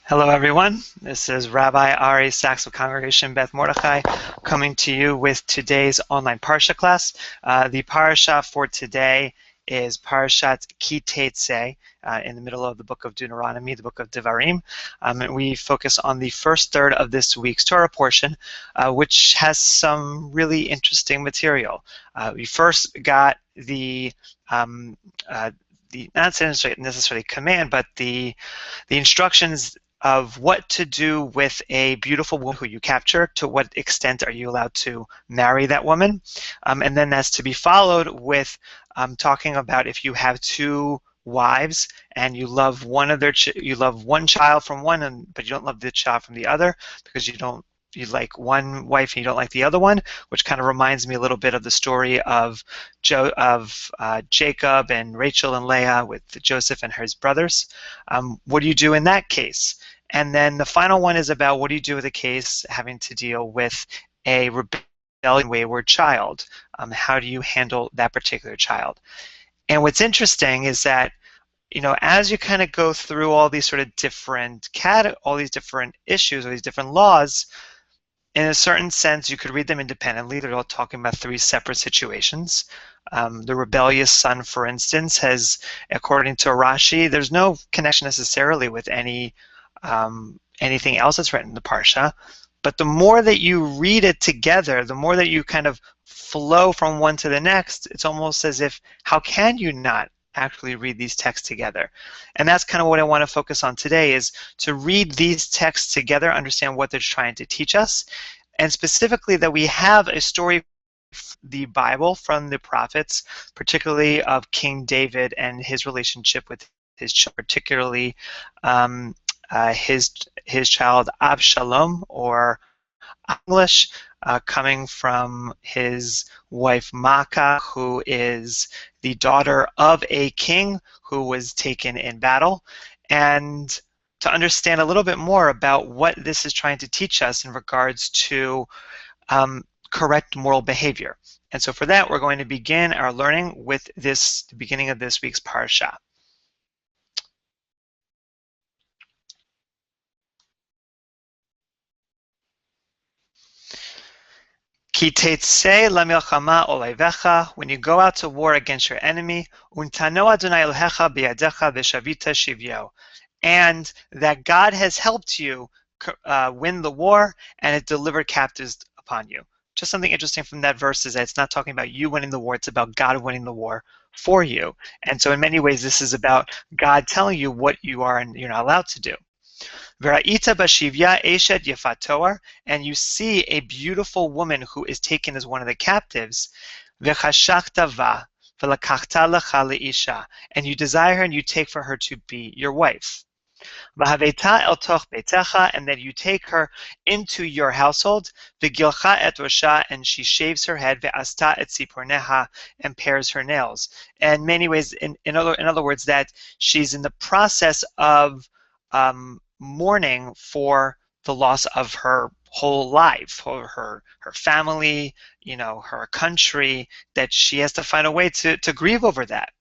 Hello, everyone. This is Rabbi Ari Sachs of Congregation Beth Mordechai coming to you with today's online Parashah class. The Parashah for today is Parashat Teitzei, in the middle of the book of Deuteronomy, the book of Devarim. And we focus on the first third of this week's Torah portion, which has some really interesting material. We first got the not necessarily command, but the instructions of what to do with a beautiful woman who you capture. To what extent are you allowed to marry that woman? And then that's to be followed with talking about if you have two wives and you love one of their you love one child from one, but you don't love the child from the other because you like one wife and you don't like the other one, which kind of reminds me a little bit of the story of Jacob and Rachel and Leah with Joseph and his brothers. What do you do in that case? And then the final one is about what do you do with a case having to deal with a rebellious, wayward child? How do you handle that particular child? And what's interesting is that, you know, as you kind of go through all these sort of different all these different issues or these different laws, in a certain sense, you could read them independently. They're all talking about three separate situations. The rebellious son, for instance, has, according to Rashi, there's no connection necessarily with anything else that's written in the Parashah. But the more that you read it together, the more that you kind of flow from one to the next, it's almost as if, how can you not actually read these texts together? And that's kind of what I want to focus on today, is to read these texts together, understand what they're trying to teach us, and specifically that we have a story, the Bible, from the prophets, particularly of King David and his relationship with his child, particularly his child Absalom, or English, coming from his wife Maacah, who is the daughter of a king who was taken in battle, and to understand a little bit more about what this is trying to teach us in regards to correct moral behavior. And so for that, we're going to begin our learning with the beginning of this week's Parashah. Ki teitzei lamilchama oleivecha, when you go out to war against your enemy, untano Adonai Elohecha biyadecha v'shavita shivyo, and that God has helped you win the war and it delivered captives upon you. Just something interesting from that verse is that it's not talking about you winning the war, it's about God winning the war for you. And so in many ways this is about God telling you what you are and you're not allowed to do. V'ra'ita bashivya eshet yefat toar, and you see a beautiful woman who is taken as one of the captives. V'chashachta va v'lakachta lecha leisha, and you desire her and you take for her to be your wife. V'haveta el toch beitecha, and then you take her into your household. V'gilcha et rosha, and she shaves her head. Ve'asta et tziporneha, and pares her nails. And in many ways, in other words, that she's in the process of mourning for the loss of her whole life, or her family, you know, her country, that she has to find a way to grieve over that.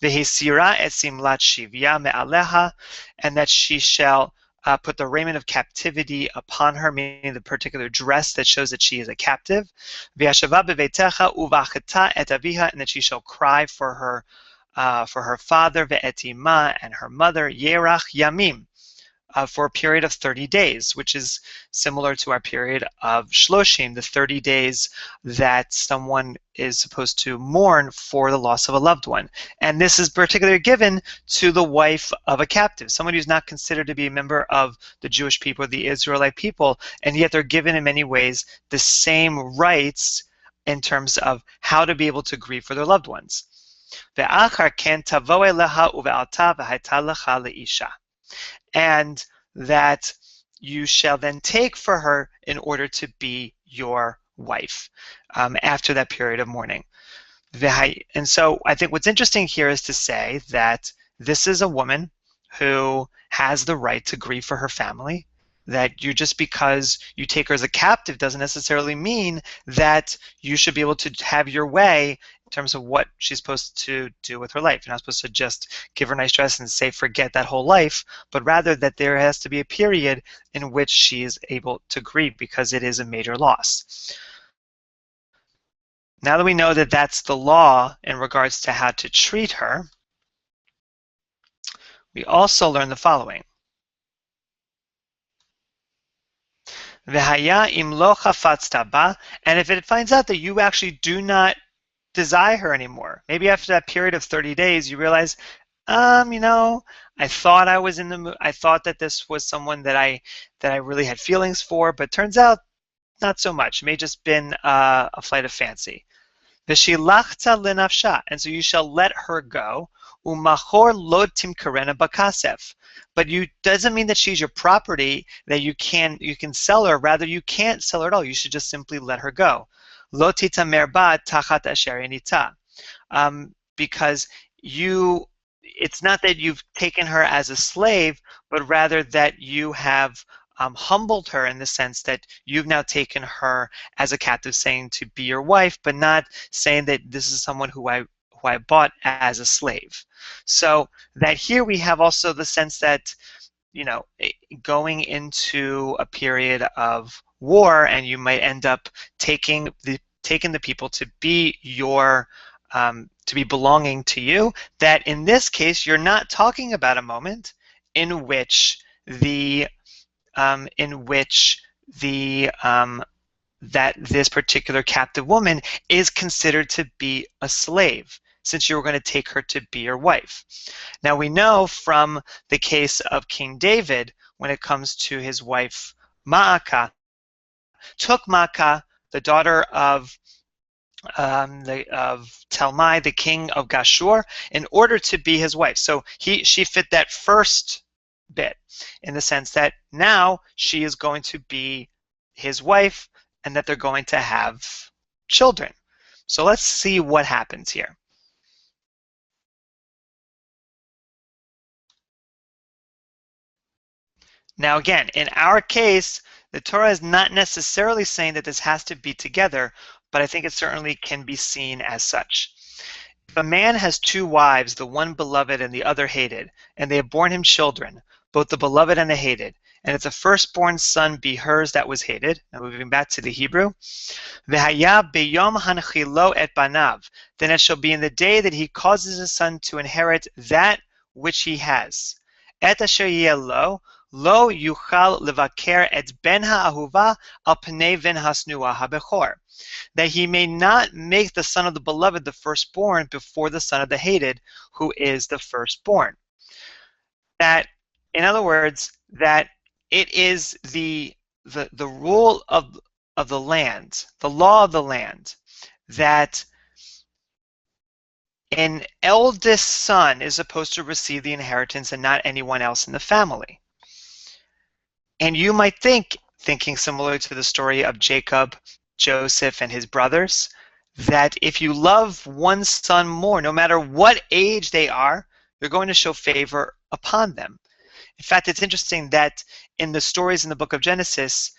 V'hisira et simlat shivya me'aleha, and that she shall put the raiment of captivity upon her, meaning the particular dress that shows that she is a captive. V'yashava beveitecha uvacheta et aviha, and that she shall cry for her father, ve'etima, and her mother, yerach yamim, for a period of 30 days, which is similar to our period of Shloshim, the 30 days that someone is supposed to mourn for the loss of a loved one. And this is particularly given to the wife of a captive, someone who's not considered to be a member of the Jewish people, the Israelite people, and yet they're given in many ways the same rights in terms of how to be able to grieve for their loved ones. And that you shall then take for her in order to be your wife after that period of mourning. And so I think what's interesting here is to say that this is a woman who has the right to grieve for her family, that you, just because you take her as a captive doesn't necessarily mean that you should be able to have your way in terms of what she's supposed to do with her life. You're not supposed to just give her a nice dress and say forget that whole life, but rather that there has to be a period in which she is able to grieve because it is a major loss. Now that we know that that's the law in regards to how to treat her, we also learn the following. V'haya im lo chafatzta ba, and if it finds out that you actually do not desire her anymore, maybe after that period of 30 days you realize, I thought I was in the mood, I thought that this was someone that I really had feelings for, but turns out not so much. It may just been a flight of fancy. V'shilachta lenafsha, and so you shall let her go. Umachor lo timkarena bakasef, but you doesn't mean that she's your property, that you can sell her. Rather, you can't sell her at all. You should just simply let her go. Lo titamer ba tachat asher inita, because it's not that you've taken her as a slave, but rather that you have humbled her in the sense that you've now taken her as a captive, saying to be your wife, but not saying that this is someone who I bought as a slave. So that here we have also the sense that, going into a period of war, and you might end up taking the people to be your to be belonging to you, that in this case you're not talking about a moment in which that this particular captive woman is considered to be a slave, since you were going to take her to be your wife. Now we know from the case of King David, when it comes to his wife Ma'akah, took Maacah, the daughter of Talmai, the king of Gashur, in order to be his wife. So she fit that first bit, in the sense that now she is going to be his wife and that they're going to have children. So let's see what happens here. Now again, in our case, the Torah is not necessarily saying that this has to be together, but I think it certainly can be seen as such. If a man has two wives, the one beloved and the other hated, and they have borne him children, both the beloved and the hated, and if the firstborn son be hers that was hated, now moving back to the Hebrew, V'haya beyom hanchilo et banav, then it shall be in the day that he causes his son to inherit that which he has. Et asher yeh lo yuchal levaker et ben ha'ahuva al pnei ben hasnua habechor, that he may not make the son of the beloved the firstborn before the son of the hated, who is the firstborn. That, in other words, that it is the rule of the land, the law of the land, that an eldest son is supposed to receive the inheritance and not anyone else in the family. And you might thinking similar to the story of Jacob, Joseph, and his brothers, that if you love one son more, no matter what age they are, you're going to show favor upon them. In fact, it's interesting that in the stories in the book of Genesis,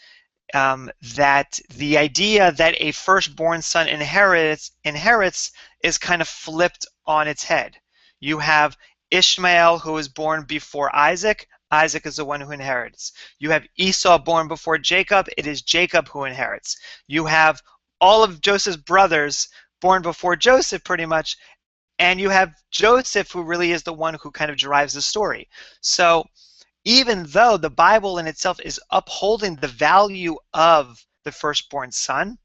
that the idea that a firstborn son inherits is kind of flipped on its head. You have Ishmael, who was born before Isaac. Isaac is the one who inherits. You have Esau born before Jacob. It is Jacob who inherits. You have all of Joseph's brothers born before Joseph, pretty much, and you have Joseph, who really is the one who kind of drives the story. So even though the Bible in itself is upholding the value of the firstborn son,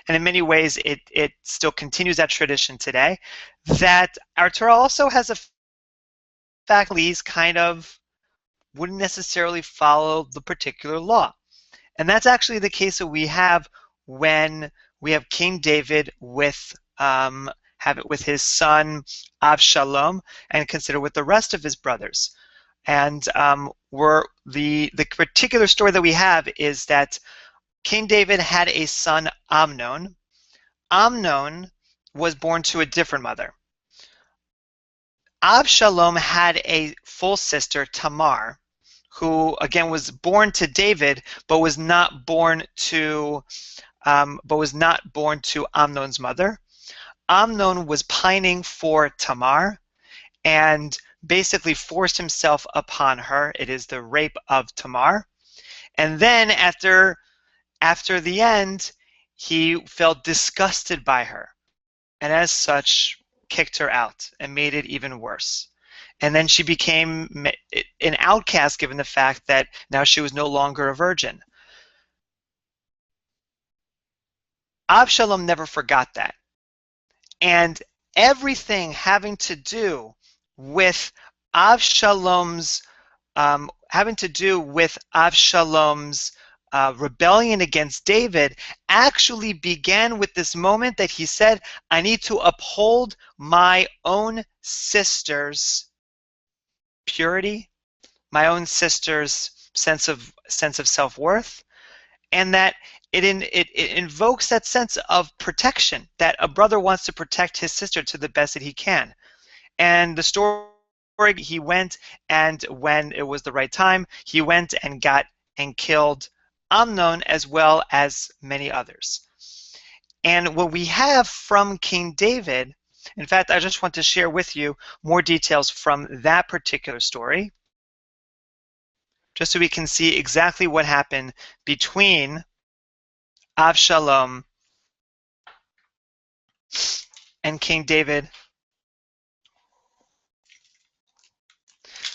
and in many ways it still continues that tradition today, that our Torah also has a faculties kind of wouldn't necessarily follow the particular law. And that's actually the case that we have when we have King David with his son Absalom, and consider with the rest of his brothers. And the particular story that we have is that King David had a son, Amnon. Amnon was born to a different mother. Absalom had a full sister, Tamar, who again was born to David, but was not born to Amnon's mother. Amnon was pining for Tamar and basically forced himself upon her. It is the rape of Tamar. And then after the end, he felt disgusted by her, and as such kicked her out and made it even worse. And then she became an outcast given the fact that now she was no longer a virgin. Absalom never forgot that. And everything having to do with Absalom's rebellion against David actually began with this moment that he said, I need to uphold my own sister's purity, my own sister's sense of self-worth, and that it invokes that sense of protection, that a brother wants to protect his sister to the best that he can. And the story, he went, and when it was the right time, he went and got and killed Amnon as well as many others. And what we have from King David, in fact, I just want to share with you more details from that particular story, just so we can see exactly what happened between Absalom and King David,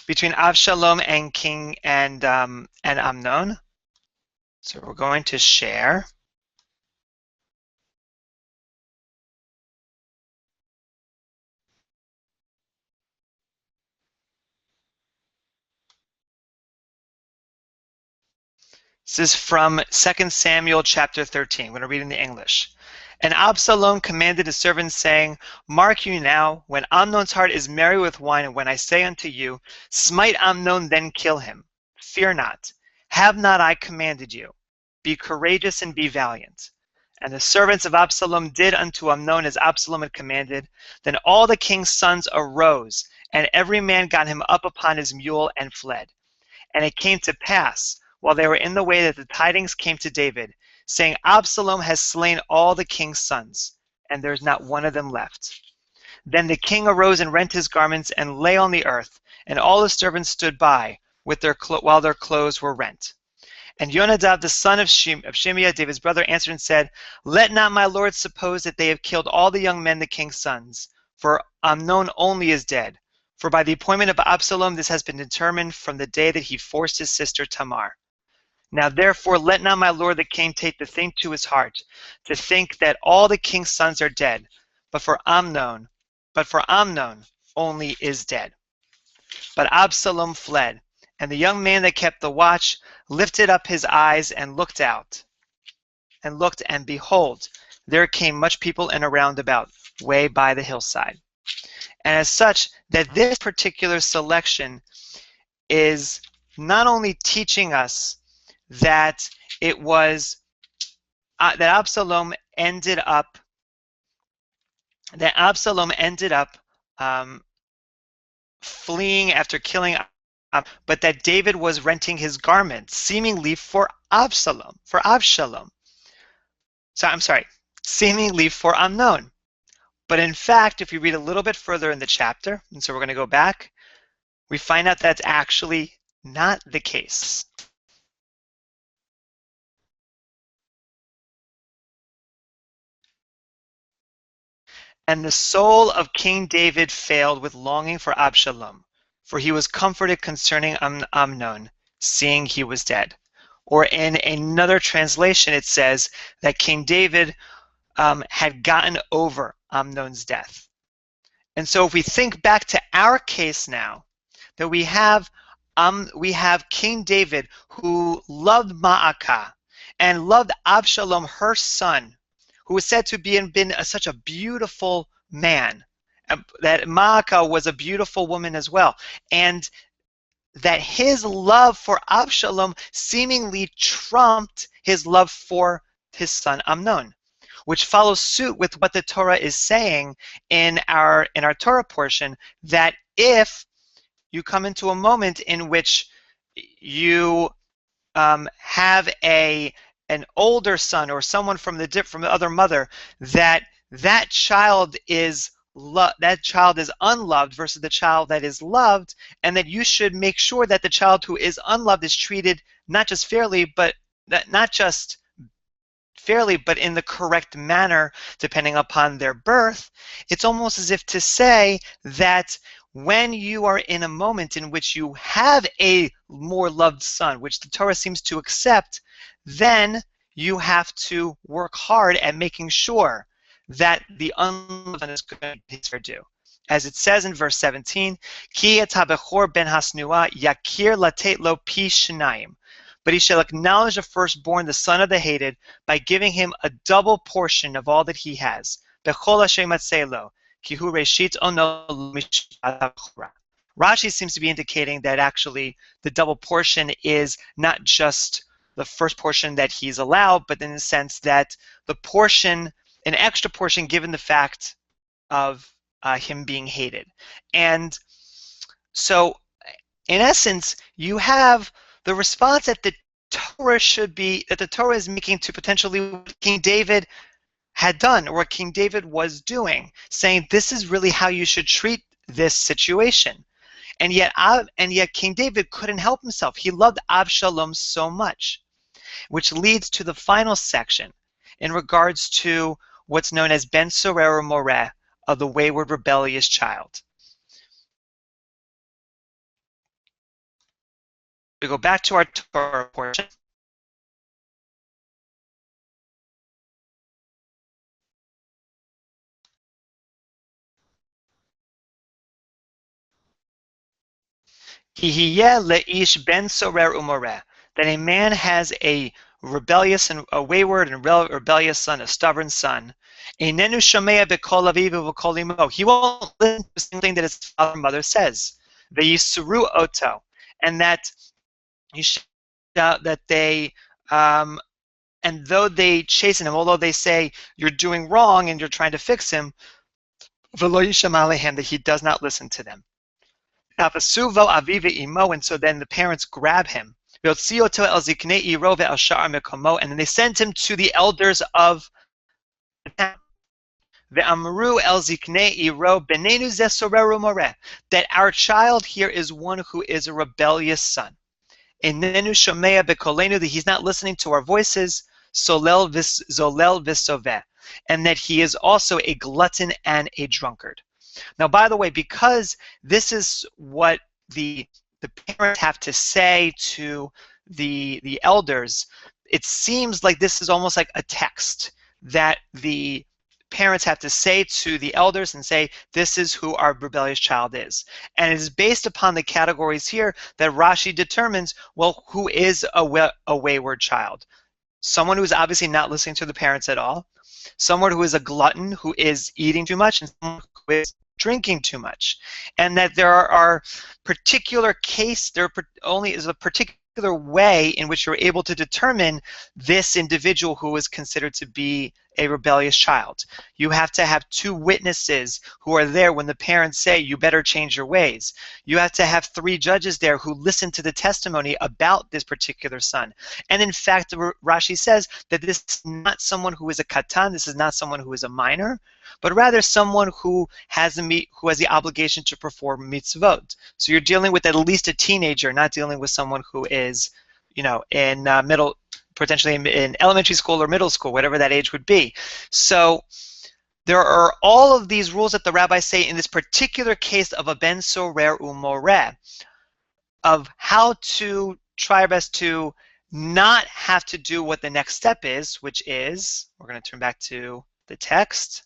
between Absalom and Amnon. So we're going to share. This is from 2 Samuel chapter 13. I'm going to read in the English. And Absalom commanded his servants, saying, Mark you now, when Amnon's heart is merry with wine, and when I say unto you, smite Amnon, then kill him. Fear not. Have not I commanded you? Be courageous and be valiant. And the servants of Absalom did unto Amnon as Absalom had commanded. Then all the king's sons arose, and every man got him up upon his mule and fled. And it came to pass, while they were in the way, that the tidings came to David, saying, Absalom has slain all the king's sons, and there is not one of them left. Then the king arose and rent his garments and lay on the earth, and all his servants stood by with while their clothes were rent. And Jonadab, the son of Shimeah, David's brother, answered and said, Let not my lord suppose that they have killed all the young men, the king's sons, for Amnon only is dead. For by the appointment of Absalom this has been determined from the day that he forced his sister Tamar. Now therefore let not my lord the king take the thing to his heart, to think that all the king's sons are dead, but for Amnon only is dead. But Absalom fled, and the young man that kept the watch lifted up his eyes and looked out, and behold, there came much people in a roundabout, way by the hillside. And as such, that this particular selection is not only teaching us that it was that Absalom ended up fleeing after killing, but that David was renting his garments, seemingly for Absalom. So I'm sorry, seemingly for Amnon. But in fact, if you read a little bit further in the chapter, and so we're going to go back, we find out that's actually not the case. And the soul of King David failed with longing for Absalom, for he was comforted concerning Amnon, seeing he was dead. Or in another translation, it says that King David had gotten over Amnon's death. And so if we think back to our case now, that we have King David who loved Ma'akah and loved Absalom, her son, who was said to been such a beautiful man, that Ma'akah was a beautiful woman as well, and that his love for Absalom seemingly trumped his love for his son Amnon, which follows suit with what the Torah is saying in our Torah portion, that if you come into a moment in which you have an older son or someone from the other mother, that that child is unloved versus the child that is loved, and that you should make sure that the child who is unloved is treated not just fairly, but in the correct manner depending upon their birth. It's almost as if to say that when you are in a moment in which you have a more loved son, which the Torah seems to accept, then you have to work hard at making sure that the unloved son is going to be fair due. As it says in verse 17, Ki et habechor ben hasnua yakir latet lo pi shnayim. But he shall acknowledge the firstborn, the son of the hated, by giving him a double portion of all that he has. Bechol asher matzeh lo, ki hu reshit ono mishpat hachora. Rashi seems to be indicating that actually the double portion is not just the first portion that he's allowed, but in the sense that the portion, an extra portion given the fact of him being hated. And so, in essence, you have the response that the Torah is making to potentially what King David had done, or what King David was doing, saying this is really how you should treat this situation. And yet King David couldn't help himself. He loved Absalom so much, which leads to the final section in regards to what's known as ben sorer umoreh, of the wayward, rebellious child. We go back to our Torah portion. Kihiyeh leish ben sorer umoreh, that a man has a rebellious and a wayward and rebellious son, a stubborn son. Einenu shomea b'kol avivu v'kol imo. He won't listen to the same thing that his father and mother says. Ve'yisuru oto, and that and though they chasten him, although they say you're doing wrong and you're trying to fix him, v'lo yisham alehem, that he does not listen to them. And so then the parents grab him, and then they send him to the elders of the town. That our child here is one who is a rebellious son. That he's not listening to our voices, and that he is also a glutton and a drunkard. Now, by the way, because this is what the parents have to say to the elders, it seems like this is almost like a text that the parents have to say to the elders and say, this is who our rebellious child is. And it is based upon the categories here that Rashi determines, well, who is a wayward child? Someone who is obviously not listening to the parents at all, someone who is a glutton, who is eating too much, and someone who is drinking too much. And that there are particular only is a particular way in which you're able to determine this individual who is considered to be a rebellious child. You have to have two witnesses who are there when the parents say you better change your ways. You have to have 3 judges there who listen to the testimony about this particular son. And in fact, Rashi says that this is not someone who is a katan, this is not someone who is a minor, but rather someone who has the obligation to perform mitzvot. So you're dealing with at least a teenager, not dealing with someone who is, in potentially in elementary school or middle school, whatever that age would be. So there are all of these rules that the rabbis say in this particular case of a ben sorer umoreh, of how to try our best to not have to do what the next step is, which is, we're going to turn back to the text,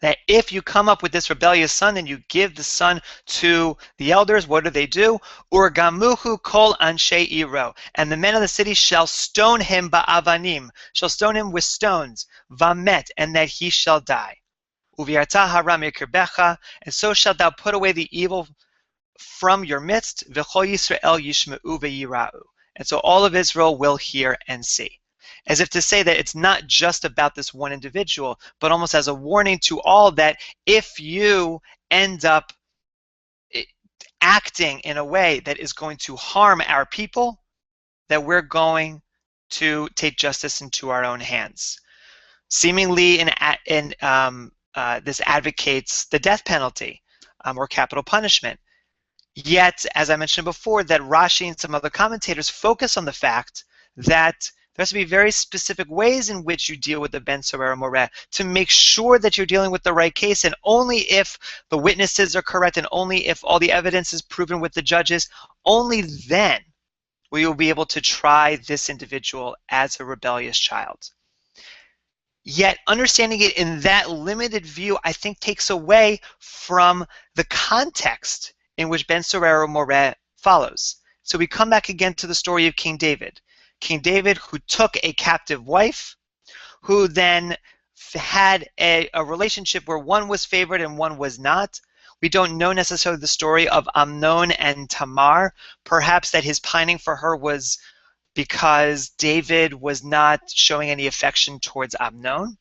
that if you come up with this rebellious son and you give the son to the elders, what do? Urgamuhu kol anshe iro, and the men of the city shall stone him ba'avanim, shall stone him with stones, vamet, and that he shall die. Uviarta hara mikirbecha, and so shalt thou put away the evil from your midst, v'chol Yisrael yishma'u ve'yira'u, and so all of Israel will hear and see. As if to say that it's not just about this one individual, but almost as a warning to all that if you end up acting in a way that is going to harm our people, that we're going to take justice into our own hands. seemingly this advocates the death penalty or capital punishment. Yet, as I mentioned before, that Rashi and some other commentators focus on the fact that there has to be very specific ways in which you deal with the ben soror moreh to make sure that you're dealing with the right case, and only if the witnesses are correct and only if all the evidence is proven with the judges, only then will you be able to try this individual as a rebellious child. Yet understanding it in that limited view, I think, takes away from the context in which ben soror moreh follows. So we come back again to the story of King David. King David, who took a captive wife, who then had a relationship where one was favored and one was not. We don't know necessarily the story of Amnon and Tamar. Perhaps that his pining for her was because David was not showing any affection towards Amnon,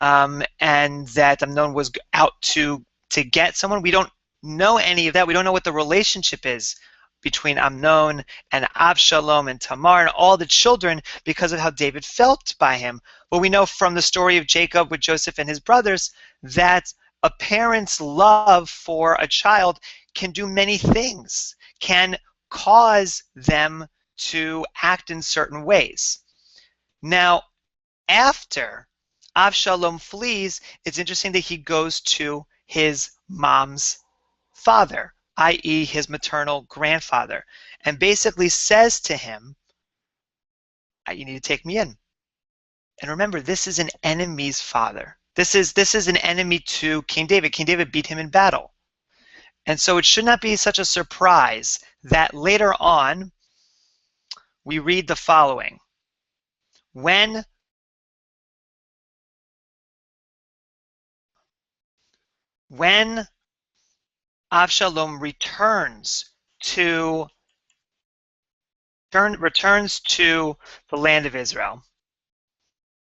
and that Amnon was out to get someone. We don't know any of that. We don't know what the relationship is between Amnon and Absalom and Tamar and all the children because of how David felt by him. But we know from the story of Jacob with Joseph and his brothers that a parent's love for a child can do many things, can cause them to act in certain ways. Now, after Absalom flees, it's interesting that he goes to his mom's father, i.e. his maternal grandfather, and basically says to him, you need to take me in. And remember, this is an enemy's father. This is an enemy to King David. King David beat him in battle. And so it should not be such a surprise that later on we read the following. When Absalom returns to the land of Israel,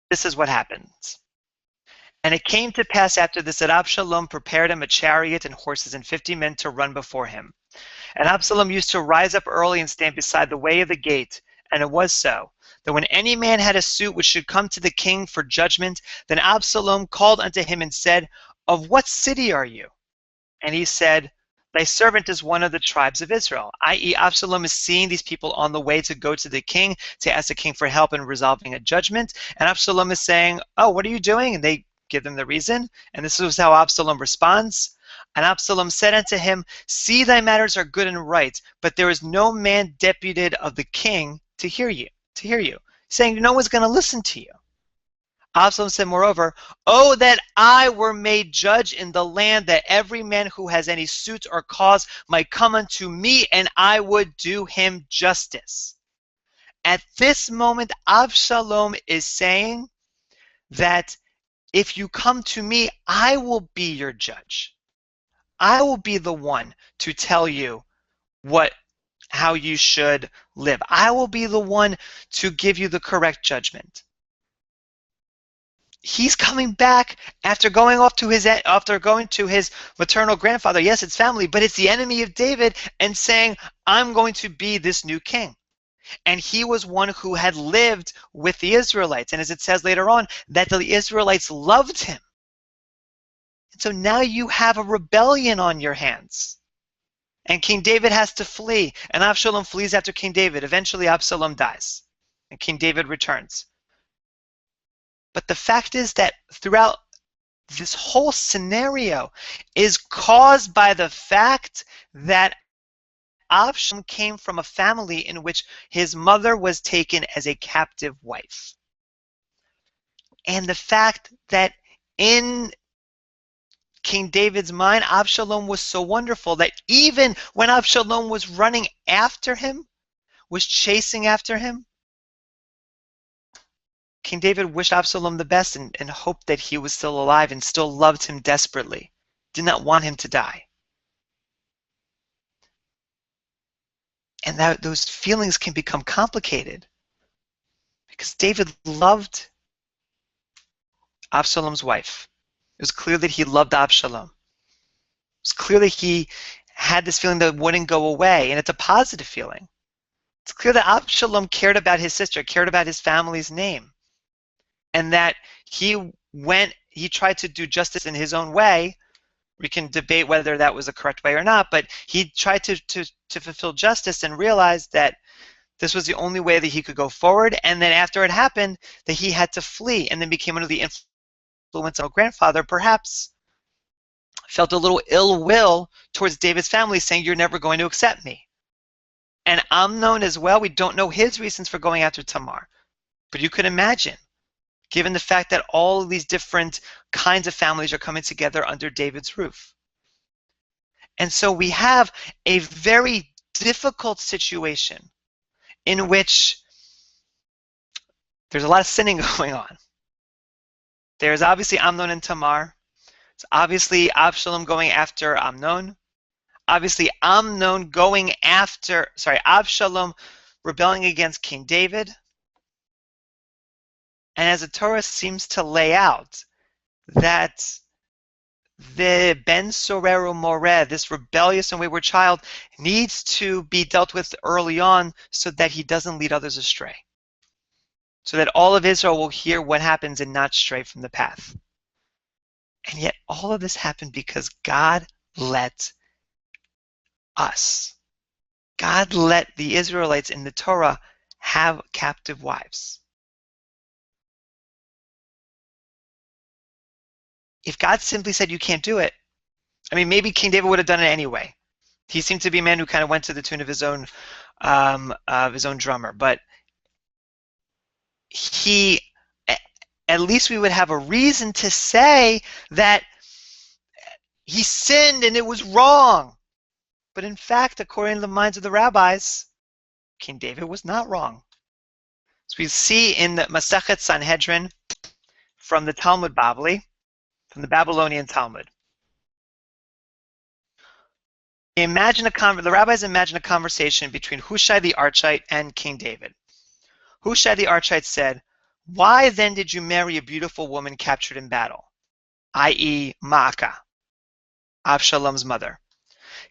this is what happens. And it came to pass after this that Absalom prepared him a chariot and horses and 50 men to run before him. And Absalom used to rise up early and stand beside the way of the gate. And it was so, that when any man had a suit which should come to the king for judgment, then Absalom called unto him and said, Of what city are you? And he said, Thy servant is one of the tribes of Israel. I.e., Absalom is seeing these people on the way to go to the king, to ask the king for help in resolving a judgment. And Absalom is saying, oh, what are you doing? And they give them the reason. And this is how Absalom responds. And Absalom said unto him, See, thy matters are good and right, but there is no man deputed of the king to hear you. Saying no one's going to listen to you. Absalom said, moreover, Oh, that I were made judge in the land, that every man who has any suit or cause might come unto me, and I would do him justice. At this moment, Absalom is saying that if you come to me, I will be your judge. I will be the one to tell you how you should live. I will be the one to give you the correct judgment. He's coming back after going to his maternal grandfather. Yes, it's family, but it's the enemy of David, and saying, I'm going to be this new king. And he was one who had lived with the Israelites. And as it says later on, that the Israelites loved him. And so now you have a rebellion on your hands. And King David has to flee. And Absalom flees after King David. Eventually, Absalom dies. And King David returns. But the fact is that throughout this whole scenario is caused by the fact that Absalom came from a family in which his mother was taken as a captive wife. And the fact that in King David's mind, Absalom was so wonderful that even when Absalom was running after him, was chasing after him, King David wished Absalom the best and hoped that he was still alive and still loved him desperately, did not want him to die. And those feelings can become complicated because David loved Absalom's wife. It was clear that he loved Absalom. It was clear that he had this feeling that wouldn't go away, and it's a positive feeling. It's clear that Absalom cared about his sister, cared about his family's name, and that he tried to do justice in his own way. We can debate whether that was the correct way or not, but he tried to fulfill justice and realized that this was the only way that he could go forward. And then after it happened, that he had to flee and then became under the influence of a grandfather, perhaps felt a little ill will towards David's family, saying, "You're never going to accept me." And Amnon as well, we don't know his reasons for going after Tamar. But you could imagine, given the fact that all of these different kinds of families are coming together under David's roof. And so we have a very difficult situation in which there's a lot of sinning going on. There's obviously Amnon and Tamar. It's obviously Absalom going after Amnon. Obviously Absalom rebelling against King David. And as the Torah seems to lay out, that the Ben Soreru Moreh, this rebellious and wayward child, needs to be dealt with early on so that he doesn't lead others astray. So that all of Israel will hear what happens and not stray from the path. And yet all of this happened because God let us, God let the Israelites in the Torah have captive wives. If God simply said you can't do it, I mean, maybe King David would have done it anyway. He seemed to be a man who kind of went to the tune of his own drummer, but at least we would have a reason to say that he sinned and it was wrong. But in fact, according to the minds of the rabbis, King David was not wrong. So we see in the Masechet Sanhedrin from the Talmud Bavli, from the Babylonian Talmud. The rabbis imagine a conversation between Hushai the Archite and King David. Hushai the Archite said, "Why then did you marry a beautiful woman captured in battle?" i.e. Maacah, Absalom's mother.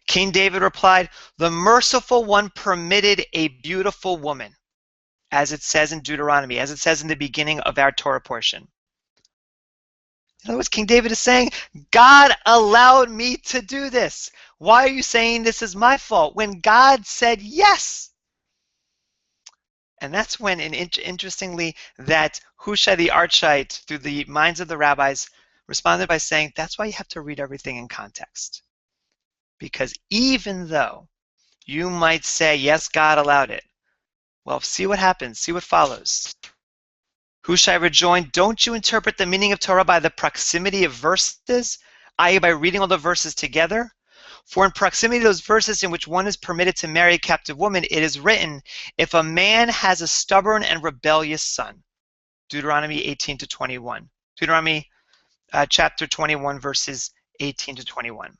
King David replied, "The merciful one permitted a beautiful woman," as it says in Deuteronomy, as it says in the beginning of our Torah portion. In other words, King David is saying, God allowed me to do this. Why are you saying this is my fault when God said yes? And that's when, interestingly, that Hushai the Archite, through the minds of the rabbis, responded by saying, that's why you have to read everything in context. Because even though you might say, yes, God allowed it, well, see what happens, see what follows. Hushai rejoined, don't you interpret the meaning of Torah by the proximity of verses, i.e. by reading all the verses together? For in proximity to those verses in which one is permitted to marry a captive woman, it is written, if a man has a stubborn and rebellious son. Deuteronomy 18 to 21. Deuteronomy chapter 21, verses 18 to 21.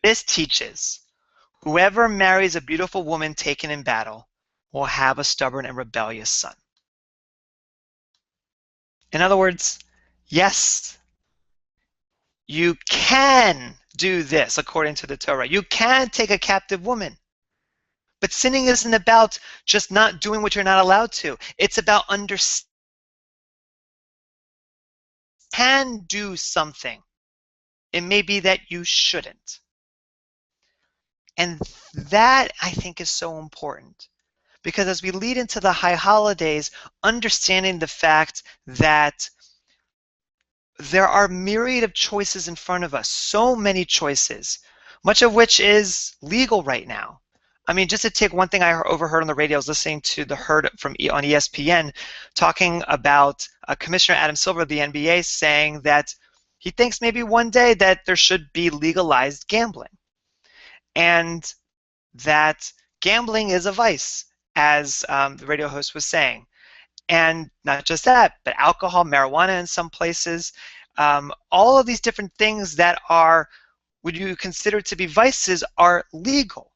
This teaches, whoever marries a beautiful woman taken in battle will have a stubborn and rebellious son. In other words, yes, you can do this according to the Torah. You can take a captive woman. But sinning isn't about just not doing what you're not allowed to. It's about understanding. Can do something. It may be that you shouldn't. And that, I think, is so important. Because as we lead into the high holidays, understanding the fact that there are myriad of choices in front of us, so many choices, much of which is legal right now. I mean, just to take one thing I overheard on the radio, I was listening to the herd on ESPN talking about Commissioner Adam Silver of the NBA saying that he thinks maybe one day that there should be legalized gambling. And that gambling is a vice, as the radio host was saying. And not just that, but alcohol, marijuana in some places, all of these different things that are, would you consider to be vices, are legal.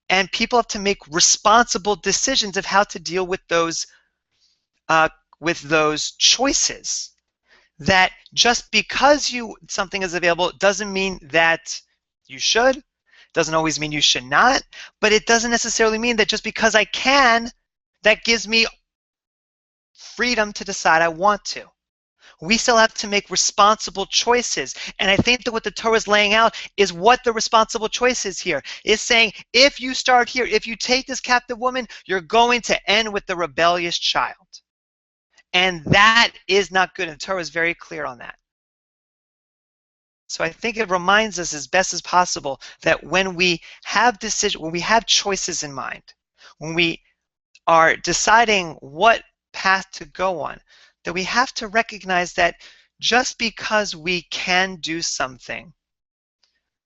And people have to make responsible decisions of how to deal with those choices. That just because something is available doesn't mean that you should, doesn't always mean you should not, but it doesn't necessarily mean that just because I can, that gives me freedom to decide I want to. We still have to make responsible choices. And I think that what the Torah is laying out is what the responsible choice is here. It's saying, if you start here, if you take this captive woman, you're going to end with the rebellious child. And that is not good. And the Torah is very clear on that. So I think it reminds us as best as possible that when we have when we have choices in mind, when we are deciding what path to go on, that we have to recognize that just because we can do something,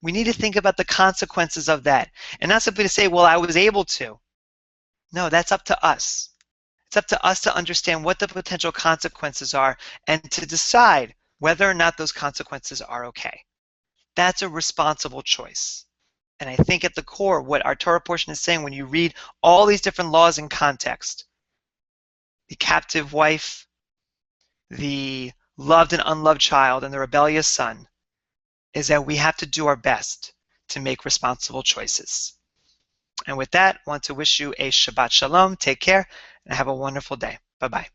we need to think about the consequences of that. And not simply to say, well, I was able to. No, that's up to us. It's up to us to understand what the potential consequences are and to decide whether or not those consequences are okay. That's a responsible choice. And I think at the core, what our Torah portion is saying, when you read all these different laws in context, the captive wife, the loved and unloved child, and the rebellious son, is that we have to do our best to make responsible choices. And with that, I want to wish you a Shabbat Shalom. Take care and have a wonderful day. Bye-bye.